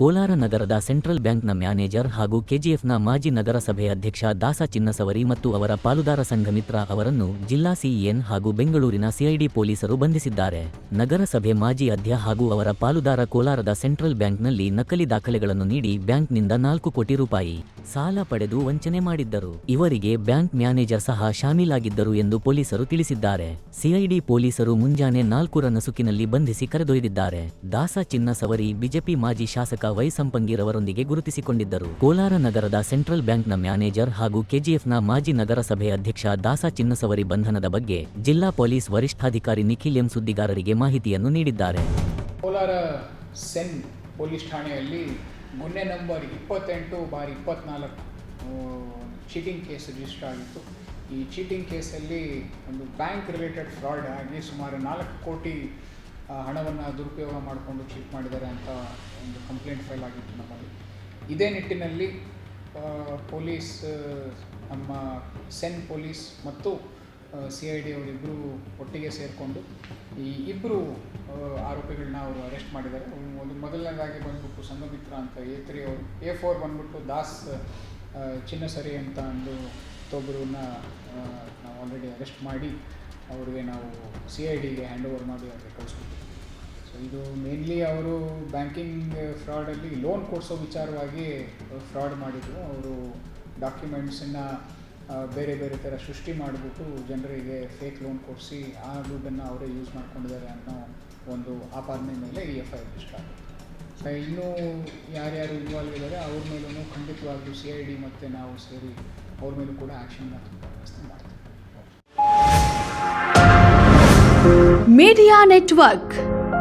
ಕೋಲಾರ ನಗರದ ಸೆಂಟ್ರಲ್ ಬ್ಯಾಂಕ್ನ ಮ್ಯಾನೇಜರ್ ಹಾಗೂ ಕೆಜಿಎಫ್ನ ಮಾಜಿ ನಗರಸಭೆ ಅಧ್ಯಕ್ಷ ದಾಸ ಚಿನ್ನಸವರಿ ಮತ್ತು ಅವರ ಪಾಲುದಾರ ಸಂಘಮಿತ್ರ ಅವರನ್ನು ಜಿಲ್ಲಾ ಸಿಇಎನ್ ಹಾಗೂ ಬೆಂಗಳೂರಿನ ಸಿಐಡಿ ಪೊಲೀಸರು ಬಂಧಿಸಿದ್ದಾರೆ. ನಗರಸಭೆ ಮಾಜಿ ಅಧ್ಯ ಹಾಗೂ ಅವರ ಪಾಲುದಾರ ಕೋಲಾರದ ಸೆಂಟ್ರಲ್ ಬ್ಯಾಂಕ್ನಲ್ಲಿ ನಕಲಿ ದಾಖಲೆಗಳನ್ನು ನೀಡಿ ಬ್ಯಾಂಕ್ನಿಂದ 4 ಕೋಟಿ ರೂಪಾಯಿ ಸಾಲ ಪಡೆದು ವಂಚನೆ ಮಾಡಿದ್ದರು. ಇವರಿಗೆ ಬ್ಯಾಂಕ್ ಮ್ಯಾನೇಜರ್ ಸಹ ಶಾಮೀಲಾಗಿದ್ದರು ಎಂದು ಪೊಲೀಸರು ತಿಳಿಸಿದ್ದಾರೆ. ಸಿಐಡಿ ಪೊಲೀಸರು ಮುಂಜಾನೆ 4ರ ನಸುಕಿನಲ್ಲಿ ಬಂಧಿಸಿ ಕರೆದೊಯ್ದಿದ್ದಾರೆ. ದಾಸ ಚಿನ್ನಸವರಿ ಬಿಜೆಪಿ ಮಾಜಿ ಶಾಸಕ ವೈ ಸಂಪಂಗಿರವರೊಂದಿಗೆ ಗುರುತಿಸಿಕೊಂಡಿದ್ದರು. ಕೋಲಾರ ನಗರದ ಸೆಂಟ್ರಲ್ ಬ್ಯಾಂಕ್ನ ಮ್ಯಾನೇಜರ್ ಹಾಗೂ ಕೆಜಿಎಫ್ನ ಮಾಜಿ ನಗರಸಭೆ ಅಧ್ಯಕ್ಷ ದಾಸ ಚಿನ್ನಸವರಿ ಬಂಧನದ ಬಗ್ಗೆ ಜಿಲ್ಲಾ ಪೊಲೀಸ್ ವರಿಷ್ಠಾಧಿಕಾರಿ ನಿಖಿಲ್ ಎಂ ಸುದ್ದಿಗಾರರಿಗೆ ಮಾಹಿತಿಯನ್ನು ನೀಡಿದ್ದಾರೆ. ಕೋಲಾರ ಸೆನ್ ಪೊಲೀಸ್ ಠಾಣೆಯಲ್ಲಿ ಮೊನ್ನೆ ನಂಬರ್ 28/24 ಚೀಟಿಂಗ್ ಕೇಸ್ ರಿಜಿಸ್ಟರ್ ಆಗಿತ್ತು. ಈ ಚೀಟಿಂಗ್ ಕೇಸಲ್ಲಿ ಒಂದು ಬ್ಯಾಂಕ್ ರಿಲೇಟೆಡ್ ಫ್ರಾಡ್ ಆಗಿ ಸುಮಾರು 4 ಕೋಟಿ ಹಣವನ್ನು ದುರುಪಯೋಗ ಮಾಡಿಕೊಂಡು ಚೀಟ್ ಮಾಡಿದ್ದಾರೆ ಅಂತ ಒಂದು ಕಂಪ್ಲೇಂಟ್ ಫೈಲ್ ಆಗಿತ್ತು ನಮ್ಮಲ್ಲಿ. ಇದೇ ನಿಟ್ಟಿನಲ್ಲಿ ಪೊಲೀಸ್, ನಮ್ಮ ಸೆನ್ ಪೊಲೀಸ್ ಮತ್ತು CID ಅವರಿಬ್ಬರು ಒಟ್ಟಿಗೆ ಸೇರಿಕೊಂಡು ಈ ಇಬ್ಬರು ಆರೋಪಿಗಳನ್ನ ಅವರು ಅರೆಸ್ಟ್ ಮಾಡಿದ್ದಾರೆ. ಒಂದು ಮೊದಲನೇದಾಗಿ ಬಂದ್ಬಿಟ್ಟು ಸಂಘಮಿತ್ರ ಅಂತ A3 ಅವರು, A4 ಬಂದ್ಬಿಟ್ಟು ದಾಸ್ ಚಿನ್ನಸರಿ ಅಂತ ಒಂದು ಮತ್ತೊಬ್ಬರನ್ನ ನಾವು ಆಲ್ರೆಡಿ ಅರೆಸ್ಟ್ ಮಾಡಿ ಅವ್ರಿಗೆ ನಾವು CIDಗೆ ಹ್ಯಾಂಡ್ ಓವರ್ ಮಾಡಿ ಅವ್ರಿಗೆ ಕಳಿಸ್ಬಿಟ್ಟಿದ್ದೀವಿ. ಸೊ ಇದು ಮೇನ್ಲಿ ಅವರು ಬ್ಯಾಂಕಿಂಗ್ ಫ್ರಾಡಲ್ಲಿ ಲೋನ್ ಕೊಡಿಸೋ ವಿಚಾರವಾಗಿ ಫ್ರಾಡ್ ಮಾಡಿದ್ರು. ಅವರು ಡಾಕ್ಯುಮೆಂಟ್ಸನ್ನು ಬೇರೆ ಬೇರೆ ಥರ ಸೃಷ್ಟಿ ಮಾಡಿಬಿಟ್ಟು ಜನರಿಗೆ ಫೇಕ್ ಲೋನ್ ಕೊಡಿಸಿ ಆ ದುಡ್ಡನ್ನು ಅವರೇ ಯೂಸ್ ಮಾಡ್ಕೊಂಡಿದ್ದಾರೆ ಅನ್ನೋ ಒಂದು ಆಪಾದನೆ ಮೇಲೆ ಈ FIR ರಿಜಿಸ್ಟರ್ ಆಗುತ್ತೆ. ಇನ್ನೂ ಯಾರ್ಯಾರು ಇನ್ವಾಲ್ವ್ ಇದ್ದಾರೆ ಅವ್ರ ಮೇಲೂ ಖಂಡಿತವಾಗ್ಲೂ CID ಮತ್ತು ನಾವು ಸೇರಿ ಅವ್ರ ಮೇಲೂ ಕೂಡ ಆ್ಯಕ್ಷನ್ನ ವ್ಯವಸ್ಥೆ ಮಾಡ್ತೀವಿ. Media network